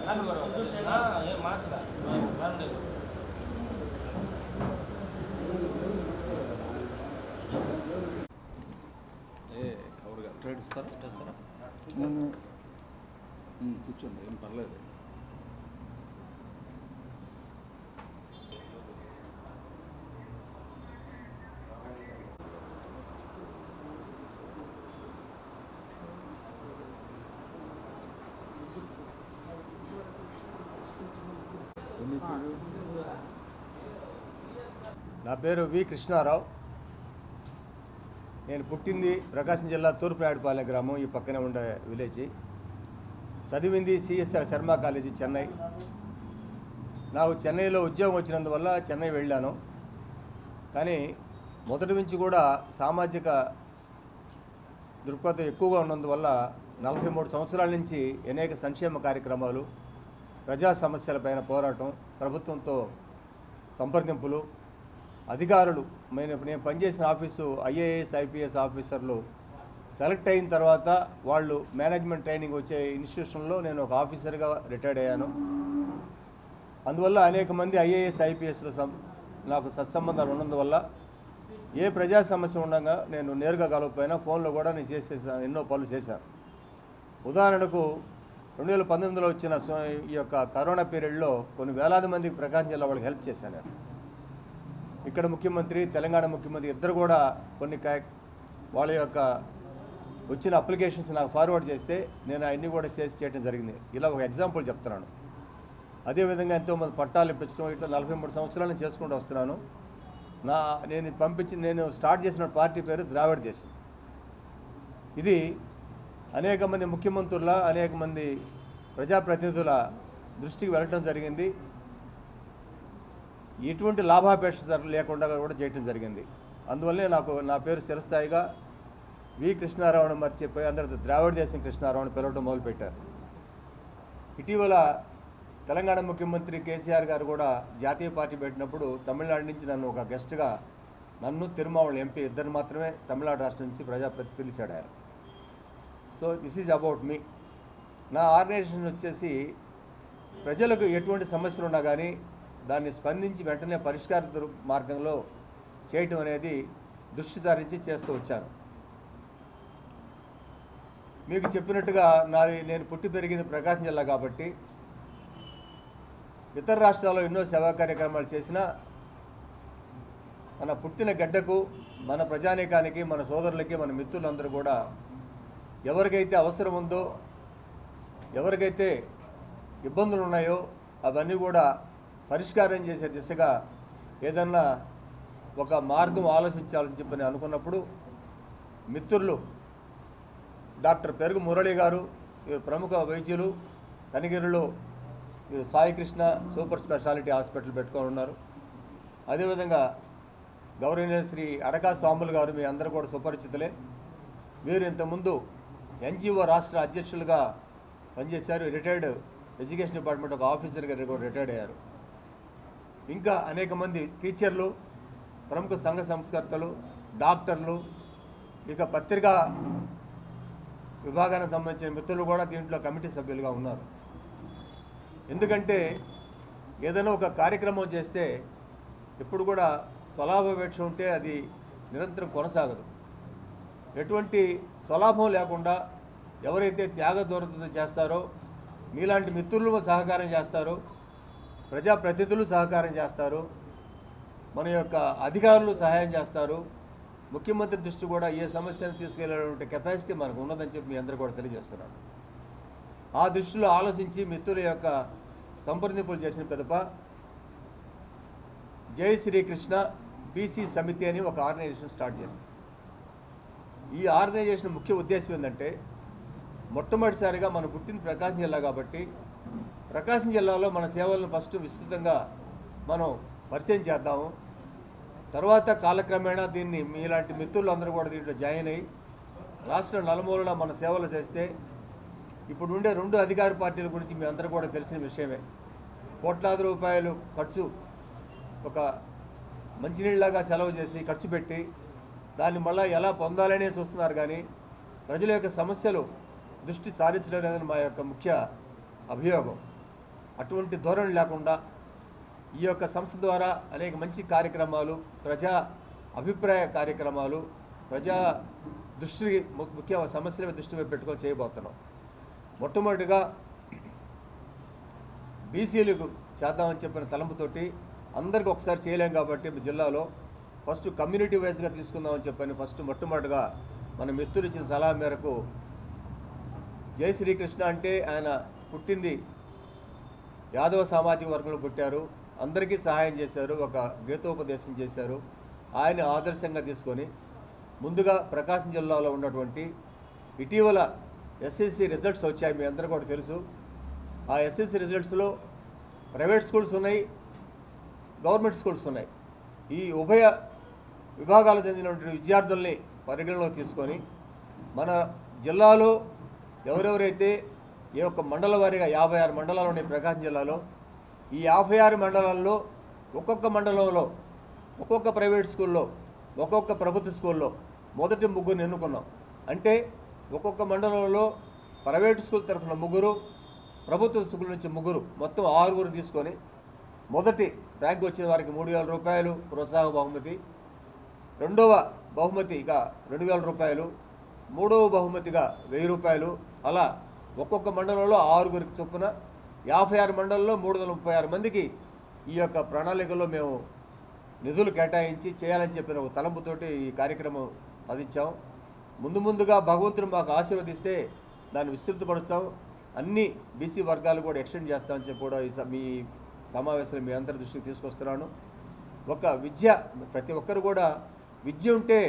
కవర్గా trade ఇస్తారా చేస్తారా కూర్చోండి, ఏం పర్లేదు. నా పేరు వి కృష్ణారావు. నేను పుట్టింది ప్రకాశం జిల్లా తూర్పునాయుడుపాలెం గ్రామం, ఈ పక్కనే ఉండే విలేజ్. చదివింది సిఎస్ఆర్ శర్మ కాలేజీ చెన్నై. నాకు చెన్నైలో ఉద్యోగం వచ్చినందువల్ల చెన్నై వెళ్ళాను. కానీ మొదటి నుంచి కూడా సామాజిక దృక్పథం ఎక్కువగా ఉన్నందువల్ల 43 సంవత్సరాల నుంచి అనేక సంక్షేమ కార్యక్రమాలు, ప్రజా సమస్యలపైన పోరాటం, ప్రభుత్వంతో సంప్రదింపులు, అధికారులు, నేను పనిచేసిన ఆఫీసు ఐఏఎస్ ఐపీఎస్ ఆఫీసర్లు సెలెక్ట్ అయిన తర్వాత వాళ్ళు మేనేజ్మెంట్ ట్రైనింగ్ వచ్చే ఇన్స్టిట్యూషన్లో నేను ఒక ఆఫీసర్గా రిటైర్డ్ అయ్యాను. అందువల్ల అనేక మంది ఐఏఎస్ ఐపీఎస్ల నాకు సత్సంబంధాలు ఉన్నందువల్ల ఏ ప్రజా సమస్య ఉండగా నేను నేరుగా కలవకపోయినా ఫోన్లో కూడా నేను ఎన్నో పనులు చేశాను. ఉదాహరణకు 2019లో వచ్చిన ఈ యొక్క కరోనా పీరియడ్లో కొన్ని వేలాది మందికి ప్రకాశం జిల్లా వాళ్ళకి హెల్ప్ చేశాను నేను. ఇక్కడ ముఖ్యమంత్రి, తెలంగాణ ముఖ్యమంత్రి ఇద్దరు కూడా కొన్ని వాళ్ళ యొక్క వచ్చిన అప్లికేషన్స్ నాకు ఫార్వర్డ్ చేస్తే నేను అవన్నీ కూడా చేయడం జరిగింది. ఇలా ఒక ఎగ్జాంపుల్ చెప్తున్నాను. అదేవిధంగా ఎంతోమంది పట్టాలు ఇప్పించడం, ఇట్లా 43 సంవత్సరాలను చేసుకుంటూ వస్తున్నాను. నేను స్టార్ట్ చేసిన పార్టీ పేరు ద్రావిడ దేశం. ఇది అనేక మంది ముఖ్యమంత్రుల, అనేక మంది ప్రజాప్రతినిధుల దృష్టికి వెళ్ళటం జరిగింది. ఎటువంటి లాభాపేక్ష లేకుండా కూడా చేయటం జరిగింది. అందువల్లనే నా పేరు చిరస్థాయిగా వి కృష్ణారావుని మర్చిపోయి అందరూ ద్రావిడ దేశం కృష్ణారావుని పిలవడం మొదలుపెట్టారు. ఇటీవల తెలంగాణ ముఖ్యమంత్రి కేసీఆర్ గారు కూడా జాతీయ పార్టీ పెట్టినప్పుడు తమిళనాడు నుంచి నన్ను ఒక గెస్ట్గా, నన్ను తిరుమావళి ఎంపీ ఇద్దరు మాత్రమే తమిళనాడు రాష్ట్రం నుంచి ప్రజాప్రతినిధి పిలిచాడు ఆయన. So this is about me. నా ఆర్గనైజేషన్ వచ్చేసి ప్రజలకు ఎటువంటి సమస్యలు ఉన్నా కానీ దాన్ని స్పందించి వెంటనే పరిష్కార మార్గంలో చేయటం అనేది దృష్టి సారించి చేస్తూ వచ్చాను. మీకు చెప్పినట్టుగా నేను పుట్టి పెరిగింది ప్రకాశం జిల్లా కాబట్టి ఇతర రాష్ట్రాల్లో ఎన్నో సేవా కార్యక్రమాలు చేసినా మన పుట్టిన గడ్డకు, మన ప్రజానీకానికి, మన సోదరులకి, మన మిత్రులందరూ కూడా ఎవరికైతే అవసరం ఉందో, ఎవరికైతే ఇబ్బందులు ఉన్నాయో అవన్నీ కూడా పరిష్కారం చేసే దిశగా ఏదన్నా ఒక మార్గం ఆలోచించాలని చెప్పని అనుకున్నప్పుడు మిత్రులు డాక్టర్ పెరుగు మురళి గారు, ప్రముఖ వైద్యులు, కనిగిరిలో సాయికృష్ణ సూపర్ స్పెషాలిటీ హాస్పిటల్ పెట్టుకొని ఉన్నారు. అదేవిధంగా గౌరవనీయ శ్రీ అడకా స్వాములు గారు మీ అందరూ కూడా సుపరిచితులే. వీరు ఇంతకుముందు ఎన్జిఓ రాష్ట్ర అధ్యక్షులుగా పనిచేశారు. రిటైర్డ్ ఎడ్యుకేషన్ డిపార్ట్మెంట్ ఒక ఆఫీసర్ గారు కూడా రిటైర్డ్ అయ్యారు. ఇంకా అనేక మంది టీచర్లు, ప్రముఖ సంఘ సంస్కర్తలు, డాక్టర్లు, ఇక పత్రికా విభాగానికి సంబంధించిన మిత్రులు కూడా దీంట్లో కమిటీ సభ్యులుగా ఉన్నారు. ఎందుకంటే ఏదైనా ఒక కార్యక్రమం చేస్తే ఎప్పుడు కూడా స్వలాభాపేక్ష ఉంటే అది నిరంతరం కొనసాగదు. ఎటువంటి స్వలాభం లేకుండా ఎవరైతే త్యాగదూరత చేస్తారో, మీలాంటి మిత్రులు సహకారం చేస్తారో, ప్రజాప్రతినిధులు సహకారం చేస్తారు, మన యొక్క అధికారులు సహాయం చేస్తారు, ముఖ్యమంత్రి దృష్టి కూడా ఏ సమస్యను తీసుకెళ్లేటువంటి కెపాసిటీ మనకు ఉన్నదని చెప్పి మీ అందరూ కూడా తెలియజేస్తున్నాను. ఆ దృష్టిలో ఆలోచించి మిత్రుల యొక్క సంప్రదింపులు చేసిన పిదప జై శ్రీకృష్ణ బీసీ సమితి అని ఒక ఆర్గనైజేషన్ స్టార్ట్ చేశాం. ఈ ఆర్గనైజేషన్ ముఖ్య ఉద్దేశం ఏంటంటే, మొట్టమొదటిసారిగా మనం పుట్టింది ప్రకాశం జిల్లా కాబట్టి ప్రకాశం జిల్లాలో మన సేవలను ఫస్ట్ విస్తృతంగా మనం పరిచయం చేద్దాము. తర్వాత కాలక్రమేణా దీన్ని మీలాంటి మిత్రులు అందరూ కూడా దీంట్లో జాయిన్ అయ్యి రాష్ట్ర నలుమూలన మన సేవలు చేస్తే, ఇప్పుడు ఉండే 2 అధికార పార్టీల గురించి మీ అందరూ కూడా తెలిసిన విషయమే. కోట్లాది రూపాయలు ఖర్చు, ఒక మంచినీళ్ళలాగా సెలవు చేసి ఖర్చు పెట్టి దాన్ని మళ్ళీ ఎలా పొందాలనే చూస్తున్నారు. కానీ ప్రజల యొక్క సమస్యలు దృష్టి సారించడం అనేది మా యొక్క ముఖ్య అభియోగం. అటువంటి ధోరణి లేకుండా ఈ యొక్క సంస్థ ద్వారా అనేక మంచి కార్యక్రమాలు, ప్రజా అభిప్రాయ కార్యక్రమాలు, ప్రజా దృష్టి ముఖ్య సమస్యల దృష్టి పెట్టుకొని చేయబోతున్నాం. మొట్టమొదటిగా బీసీలకు చేద్దామని చెప్పిన తలంపుతోటి అందరికీ ఒకసారి చేయలేం కాబట్టి జిల్లాలో ఫస్ట్ కమ్యూనిటీ వైజ్గా తీసుకుందామని చెప్పని మొట్టమొదటిగా మన మిత్రులు ఇచ్చిన సలహా మేరకు జై శ్రీకృష్ణ అంటే ఆయన పుట్టింది యాదవ సామాజిక వర్గంలో పుట్టారు, అందరికీ సహాయం చేశారు, ఒక గీతోపదేశం చేశారు. ఆయన ఆదర్శంగా తీసుకొని ముందుగా ప్రకాశం జిల్లాలో ఉన్నటువంటి ఇటీవల ఎస్ఎస్సి రిజల్ట్స్ వచ్చాయి, మీ అందరూ కూడా తెలుసు. ఆ ఎస్ఎస్సి రిజల్ట్స్లో ప్రైవేట్ స్కూల్స్ ఉన్నాయి, గవర్నమెంట్ స్కూల్స్ ఉన్నాయి. ఈ ఉభయ విభాగాలకు చెందినటువంటి విద్యార్థుల్ని పరిగణలో తీసుకొని మన జిల్లాలో ఎవరెవరైతే ఏ ఒక్క మండల వారీగా 56 మండలాలు ఉన్నాయి ప్రకాశం జిల్లాలో. ఈ 56 మండలాల్లో ఒక్కొక్క మండలంలో ఒక్కొక్క ప్రైవేట్ స్కూల్లో ఒక్కొక్క ప్రభుత్వ స్కూల్లో మొదటి ముగ్గురిని ఎన్నుకున్నాం. అంటే ఒక్కొక్క మండలంలో ప్రైవేట్ స్కూల్ తరఫున ముగ్గురు, ప్రభుత్వ స్కూల్ నుంచి ముగ్గురు, మొత్తం 6 తీసుకొని మొదటి ర్యాంక్ వచ్చిన వారికి 3,000 రూపాయలు ప్రోత్సాహ బహుమతి, రెండవ బహుమతిగా 2,000 రూపాయలు, మూడవ బహుమతిగా 1,000 రూపాయలు. అలా ఒక్కొక్క మండలంలో 6 చొప్పున 56 మండలంలో 336 మందికి ఈ యొక్క ప్రణాళికలో మేము నిధులు కేటాయించి చేయాలని చెప్పిన ఒక తలంపుతోటి ఈ కార్యక్రమం సాధించాం. ముందుగా భగవంతుడు మాకు ఆశీర్వదిస్తే దాన్ని విస్తృతపరుస్తాం, అన్ని బీసీ వర్గాలు కూడా ఎక్స్టెండ్ చేస్తామని చెప్పి కూడా మీ సమావేశంలో మీ అందరి దృష్టికి తీసుకొస్తున్నాను. ఒక విద్య, ప్రతి ఒక్కరు కూడా విద్య ఉంటే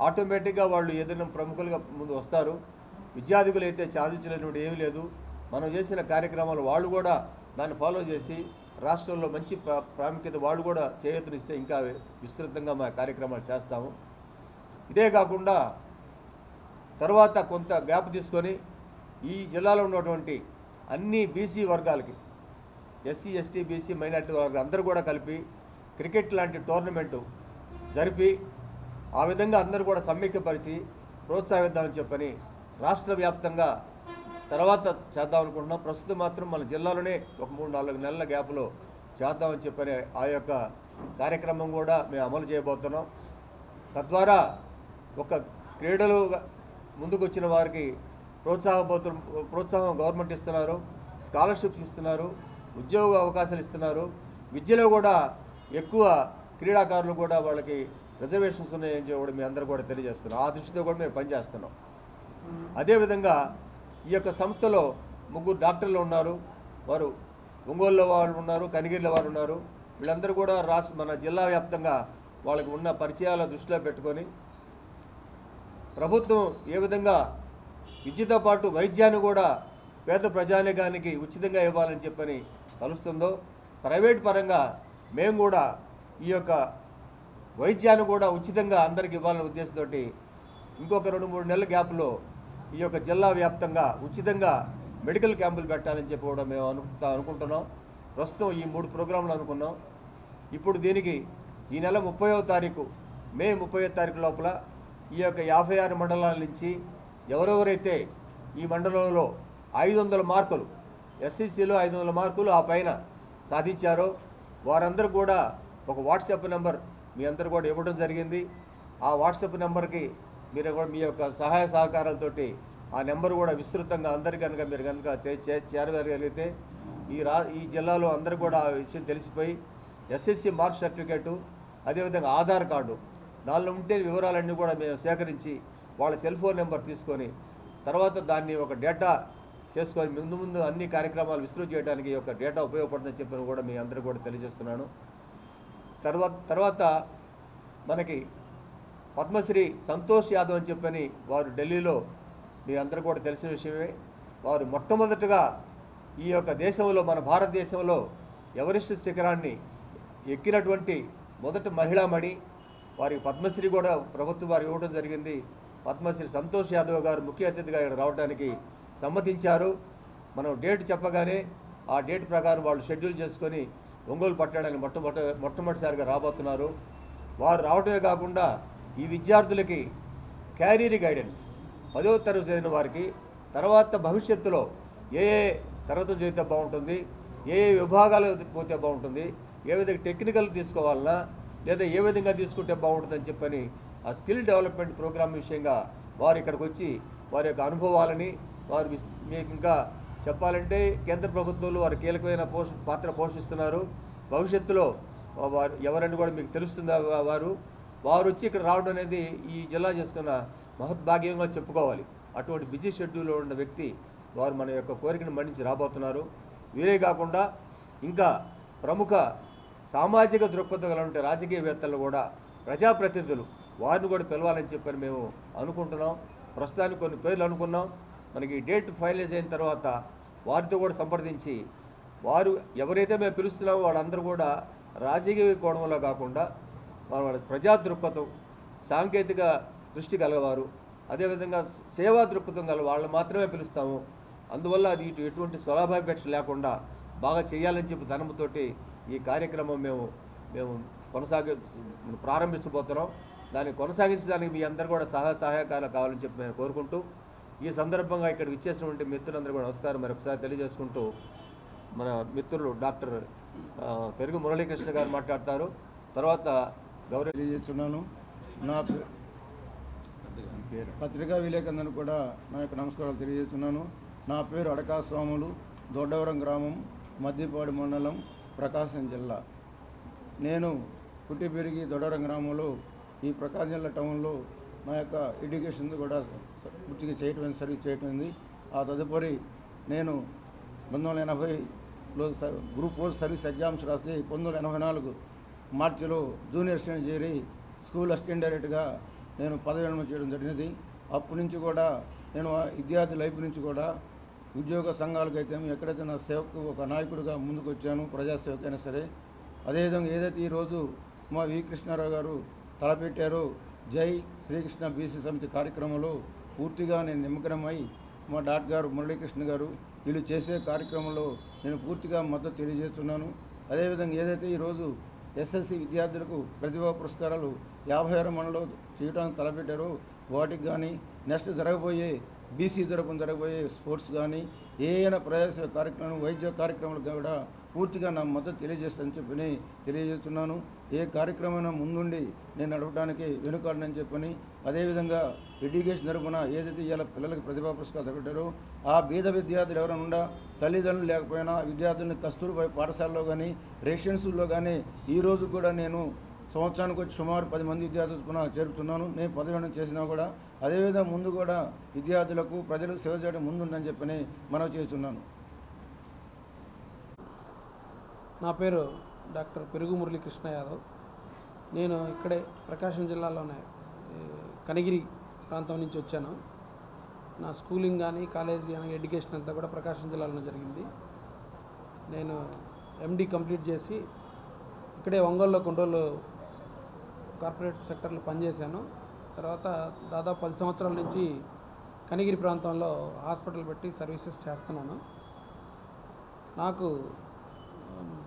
ఆటోమేటిక్గా వాళ్ళు ఏదైనా ప్రముఖులుగా ముందు వస్తారు. విద్యార్థికులు అయితే సాధించలేనివాడు ఏమీ లేదు. మనం చేసిన కార్యక్రమాలు వాళ్ళు కూడా దాన్ని ఫాలో చేసి రాష్ట్రంలో మంచి ప్రాముఖ్యత వాళ్ళు కూడా చేయూతనిస్తే ఇంకా విస్తృతంగా మా కార్యక్రమాలు చేస్తాము. ఇదే కాకుండా తర్వాత కొంత గ్యాప్ తీసుకొని ఈ జిల్లాలో ఉన్నటువంటి అన్ని బీసీ వర్గాలకి, ఎస్సీ ఎస్టీ బీసీ మైనార్టీ వర్గాలు అందరూ కూడా కలిపి క్రికెట్ లాంటి టోర్నమెంటు జరిపి ఆ విధంగా అందరూ కూడా సమైక్యపరిచి ప్రోత్సహిద్దామని చెప్పని రాష్ట్ర వ్యాప్తంగా తర్వాత చేద్దాం అనుకుంటున్నాం. ప్రస్తుతం మాత్రం మన జిల్లాలోనే ఒక 3-4 నెలల గ్యాప్లో చేద్దామని చెప్పని ఆ యొక్క కార్యక్రమం కూడా మేము అమలు చేయబోతున్నాం. తద్వారా ఒక క్రీడలు ముందుకు వచ్చిన వారికి ప్రోత్సాహం గవర్నమెంట్ ఇస్తున్నారు, స్కాలర్షిప్స్ ఇస్తున్నారు, ఉద్యోగ అవకాశాలు ఇస్తున్నారు. విద్యలో కూడా ఎక్కువ క్రీడాకారులు కూడా వాళ్ళకి రిజర్వేషన్స్ ఉన్నాయని కూడా మీ అందరూ కూడా తెలియజేస్తున్నాం. ఆ దృష్టితో కూడా మేము పనిచేస్తున్నాం. అదేవిధంగా ఈ యొక్క సంస్థలో 3 డాక్టర్లు ఉన్నారు, వారు ఒంగోలులో వాళ్ళు ఉన్నారు, కనిగిరిలో వారు ఉన్నారు. వీళ్ళందరూ కూడా మన జిల్లా వ్యాప్తంగా వాళ్ళకి ఉన్న పరిచయాల దృష్టిలో పెట్టుకొని ప్రభుత్వం ఏ విధంగా విద్యతో పాటు వైద్యాన్ని కూడా పేద ప్రజానికానికి ఉచితంగా ఇవ్వాలని చెప్పని కలుస్తుందో, ప్రైవేట్ పరంగా మేము కూడా ఈ యొక్క వైద్యాన్ని కూడా ఉచితంగా అందరికి ఇవ్వాలనే ఉద్దేశంతో ఇంకొక 2-3 నెలల గ్యాప్లో ఈ యొక్క జిల్లా వ్యాప్తంగా ఉచితంగా మెడికల్ క్యాంపులు పెట్టాలని చెప్పి కూడా మేము అనుకుంటున్నాం. ప్రస్తుతం ఈ 3 ప్రోగ్రాంలు అనుకున్నాం. ఇప్పుడు దీనికి ఈ నెల 30వ తారీఖు, మే 30వ తారీఖు లోపల ఈ యొక్క 56 మండలాల నుంచి ఎవరెవరైతే ఈ మండలంలో 500 మార్కులు, ఎస్సీసీలో 500 మార్కులు ఆ పైన సాధించారో వారందరూ కూడా ఒక వాట్సాప్ నెంబర్ మీ అందరూ కూడా ఇవ్వడం జరిగింది. ఆ వాట్సాప్ నెంబర్కి మీరు కూడా మీ యొక్క సహాయ సహకారాలతోటి ఆ నెంబర్ కూడా విస్తృతంగా అందరికీ కనుక మీరు కనుక చేరగలిగితే ఈ జిల్లాలో అందరూ కూడా ఆ విషయం తెలిసిపోయి ఎస్ఎస్సి మార్క్ సర్టిఫికేటు, అదేవిధంగా ఆధార్ కార్డు, దానిలో ఉంటే వివరాలన్నీ కూడా మేము సేకరించి వాళ్ళ సెల్ ఫోన్ నెంబర్ తీసుకొని తర్వాత దాన్ని ఒక డేటా చేసుకొని ముందు అన్ని కార్యక్రమాలు విస్తృతి చేయడానికి ఈ యొక్క డేటా ఉపయోగపడుతుందని చెప్పి కూడా మీ అందరూ కూడా తెలియజేస్తున్నాను. తర్వాత మనకి పద్మశ్రీ సంతోష్ యాదవ్ అని చెప్పని వారు ఢిల్లీలో మీ అందరూ కూడా తెలిసిన విషయమే. వారు మొట్టమొదటిగా ఈ యొక్క దేశంలో, మన భారతదేశంలో ఎవరెస్ట్ శిఖరాన్ని ఎక్కినటువంటి మొదటి మహిళామణి. వారికి పద్మశ్రీ కూడా ప్రభుత్వం వారు ఇవ్వడం జరిగింది. పద్మశ్రీ సంతోష్ యాదవ్ గారు ముఖ్య అతిథిగా ఇక్కడ రావడానికి సమ్మతించారు. మనం డేట్ చెప్పగానే ఆ డేట్ ప్రకారం వాళ్ళు షెడ్యూల్ చేసుకొని ఒంగోలు పట్టడానికి మొట్టమొదటిసారిగా రాబోతున్నారు. వారు రావడమే కాకుండా ఈ విద్యార్థులకి క్యారియర్ గైడెన్స్, 10వ తరగతి చదివిన వారికి తర్వాత భవిష్యత్తులో ఏ తరగతులు చదివితే బాగుంటుంది, ఏ ఏ విభాగాలు పోతే బాగుంటుంది, ఏ విధంగా టెక్నికల్ తీసుకోవాలన్నా లేదా ఏ విధంగా తీసుకుంటే బాగుంటుందని చెప్పని ఆ స్కిల్ డెవలప్మెంట్ ప్రోగ్రామ్ విషయంగా వారు ఇక్కడికి వచ్చి వారి యొక్క అనుభవాలని వారు మీకు ఇంకా చెప్పాలంటే కేంద్ర ప్రభుత్వంలో వారు కీలకమైన పాత్ర పోషిస్తున్నారు. భవిష్యత్తులో వారు ఎవరని కూడా మీకు తెలుస్తుందా వారు వచ్చి ఇక్కడ రావడం అనేది ఈ జిల్లా చేసుకున్న మహద్భాగ్యంగా చెప్పుకోవాలి. అటువంటి బిజీ షెడ్యూల్లో ఉన్న వ్యక్తి వారు మన యొక్క కోరికను మన్నించి రాబోతున్నారు. వీరే కాకుండా ఇంకా ప్రముఖ సామాజిక దృక్పథం ఉంటే రాజకీయవేత్తలు కూడా ప్రజాప్రతినిధులు వారిని కూడా పిలవాలని చెప్పని మేము అనుకుంటున్నాం. ప్రస్తుతానికి కొన్ని పేర్లు అనుకున్నాం. మనకి డేట్ ఫైనలైజ్ అయిన తర్వాత వారితో కూడా సంప్రదించి వారు ఎవరైతే మేము పిలుస్తున్నామో వాళ్ళందరూ కూడా రాజకీయ కోణంలో కాకుండా వాళ్ళ ప్రజా దృక్పథం, సాంకేతిక దృష్టి గలవారు, అదేవిధంగా సేవా దృక్పథం గల వాళ్ళు మాత్రమే పిలుస్తాము. అందువల్ల అది ఎటువంటి స్వలాభాపేక్ష లేకుండా బాగా చేయాలని చెప్పి ధనముతోటి ఈ కార్యక్రమం మేము ప్రారంభించబోతున్నాం. దాన్ని కొనసాగించడానికి మీ అందరూ కూడా సహాయకాలు కావాలని చెప్పి మేము కోరుకుంటూ ఈ సందర్భంగా ఇక్కడ ఇచ్చేసినటువంటి మిత్రులందరూ కూడా నమస్కారం మరొకసారి తెలియజేసుకుంటూ మన మిత్రులు డాక్టర్ పెరుగు మురళీకృష్ణ గారు మాట్లాడతారు. తర్వాత గౌరవ తెలియజేస్తున్నాను. నా పత్రికా విలేకరులను కూడా నా యొక్క నమస్కారాలు తెలియజేస్తున్నాను. నా పేరు అడకా స్వాములు, దొడ్డవరం గ్రామం, మద్దిపాడు మండలం, ప్రకాశం జిల్లా. నేను పుట్టి పెరిగి దొడ్డవరం గ్రామంలో ఈ ప్రకాశం జిల్లా టౌన్లో నా యొక్క ఎడ్యుకేషన్ కూడా పూర్తిగా సర్వీస్ చేయటమైంది. ఆ తదుపరి నేను 1980లో గ్రూప్ 4 సర్వీస్ ఎగ్జామ్స్ రాసి 1984 మార్చిలో జూనియర్ స్టూడెంట్ చేరి స్కూల్ అసిస్టెంట్ డైరెక్టర్గా నేను పదవి విరమణ చేయడం జరిగినది. అప్పటి నుంచి కూడా నేను విద్యార్థి లైఫ్ నుంచి కూడా ఉద్యోగ సంఘాలకు అయితే ఎక్కడైతే నా సేవకు ఒక నాయకుడిగా ముందుకు వచ్చాను, ప్రజాసేవకైనా సరే. అదేవిధంగా ఏదైతే ఈరోజు మా వి కృష్ణారావు గారు తలపెట్టారో జై శ్రీకృష్ణ బీసీ సమితి కార్యక్రమంలో పూర్తిగా నేను నిమగ్నమై మా డాక్టర్ గారు మురళీకృష్ణ గారు వీళ్ళు చేసే కార్యక్రమంలో నేను పూర్తిగా మద్దతు తెలియజేస్తున్నాను. అదేవిధంగా ఏదైతే ఈరోజు ఎస్ఎస్సి విద్యార్థులకు ప్రతిభా పురస్కారాలు 56 మండలంలో చేయడానికి తలపెట్టారో వాటికి కానీ నెక్స్ట్ జరగబోయే బీసీ తరపున జరగబోయే స్పోర్ట్స్ కానీ ఏదైనా ప్రజాసేవ కార్యక్రమం, వైద్య కార్యక్రమాలకు కూడా పూర్తిగా నా మద్దతు తెలియజేస్తానని చెప్పని తెలియజేస్తున్నాను. ఏ కార్యక్రమమైనా ముందుండి నేను నడవడానికి వెనుకాడనని చెప్పని, అదేవిధంగా ఎడ్యుకేషన్ తరపున ఏదైతే ఇవాళ పిల్లలకి ప్రతిభా పురస్కారాలు తగ్గట్టారో ఆ బీద విద్యార్థులు ఎవరైనా ఉండా తల్లిదండ్రులు లేకపోయినా విద్యార్థుల్ని కస్తూర్బా పాఠశాలలో కానీ రెసిడెన్సుల్లో కానీ ఈరోజు కూడా నేను సంవత్సరానికి వచ్చి సుమారు 10 మంది విద్యార్థులు చేరుతున్నాను. నేను పదవి చేసినా కూడా అదేవిధంగా ముందు కూడా విద్యార్థులకు ప్రజలకు సేవ చేయడం ముందుందని చెప్పని మనవి చేస్తున్నాను. నా పేరు డాక్టర్ పెరుగు మురళీకృష్ణ యాదవ్. నేను ఇక్కడే ప్రకాశం జిల్లాలోనే కనిగిరి ప్రాంతం నుంచి వచ్చాను. నా స్కూలింగ్ కానీ కాలేజీ కానీ ఎడ్యుకేషన్ అంతా కూడా ప్రకాశం జిల్లాలోనే జరిగింది. నేను ఎండి కంప్లీట్ చేసి ఇక్కడే ఒంగోలులో కొన్ని రోజులు కార్పొరేట్ సెక్టర్లో పనిచేశాను. తర్వాత దాదాపు 10 సంవత్సరాల నుంచి కనిగిరి ప్రాంతంలో హాస్పిటల్ పెట్టి సర్వీసెస్ చేస్తున్నాను. నాకు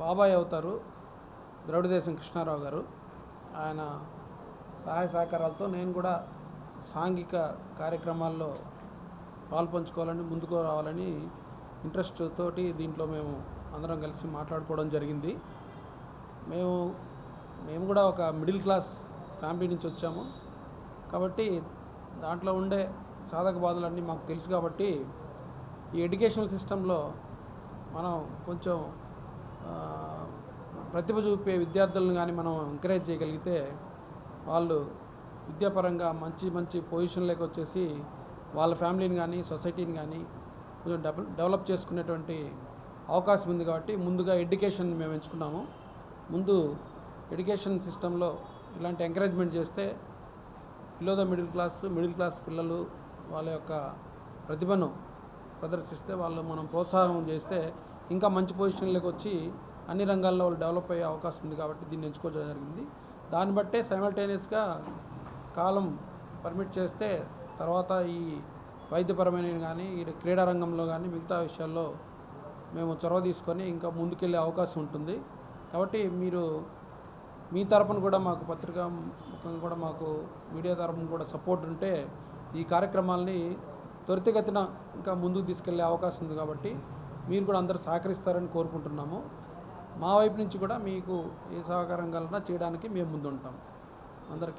బాబాయ్ అవుతారు ద్రవిడదేశం కృష్ణారావు గారు. ఆయన సహాయ సహకారాలతో నేను కూడా సాంఘిక కార్యక్రమాల్లో పాల్పంచుకోవాలని, ముందుకు రావాలని ఇంట్రెస్ట్ తోటి దీంట్లో మేము అందరం కలిసి మాట్లాడుకోవడం జరిగింది. మేము కూడా ఒక మిడిల్ క్లాస్ ఫ్యామిలీ నుంచి వచ్చాము కాబట్టి దాంట్లో ఉండే సాధక బాధలన్నీ మాకు తెలుసు. కాబట్టి ఈ ఎడ్యుకేషనల్ సిస్టంలో మనం కొంచెం ప్రతిభ చూపే విద్యార్థులను కానీ మనం ఎంకరేజ్ చేయగలిగితే వాళ్ళు విద్యాపరంగా మంచి పొజిషన్లోకి వచ్చేసి వాళ్ళ ఫ్యామిలీని కానీ సొసైటీని కానీ కొంచెం డెవలప్ చేసుకునేటువంటి అవకాశం ఉంది. కాబట్టి ముందుగా ఎడ్యుకేషన్ మేము ఎంచుకున్నాము. ముందు ఎడ్యుకేషన్ సిస్టంలో ఇలాంటి ఎంకరేజ్మెంట్ చేస్తే బిలో ద మిడిల్ క్లాస్ పిల్లలు వాళ్ళ యొక్క ప్రతిభను ప్రదర్శిస్తే వాళ్ళు మనం ప్రోత్సాహం చేస్తే ఇంకా మంచి పొజిషన్లోకి వచ్చి అన్ని రంగాల్లో వాళ్ళు డెవలప్ అయ్యే అవకాశం ఉంది. కాబట్టి దీన్ని ఎంచుకోవడం జరిగింది. దాన్ని బట్టే సైమల్టేనియస్గా కాలం పర్మిట్ చేస్తే తర్వాత ఈ వైద్యపరమైన కానీ ఈ క్రీడా రంగంలో కానీ మిగతా విషయాల్లో మేము చొరవ తీసుకొని ఇంకా ముందుకెళ్ళే అవకాశం ఉంటుంది. కాబట్టి మీరు మీ తరపున కూడా మాకు పత్రికా ముఖంగా కూడా మాకు మీడియా తరపున కూడా సపోర్ట్ ఉంటే ఈ కార్యక్రమాలని త్వరితగతిన ఇంకా ముందుకు తీసుకెళ్లే అవకాశం ఉంది. కాబట్టి మీరు కూడా అందరు సహకరిస్తారని కోరుకుంటున్నాము. మా వైపు నుంచి కూడా మీకు ఏ సహకారం కలనా చేయడానికి మేము ముందుంటాం. అందరికీ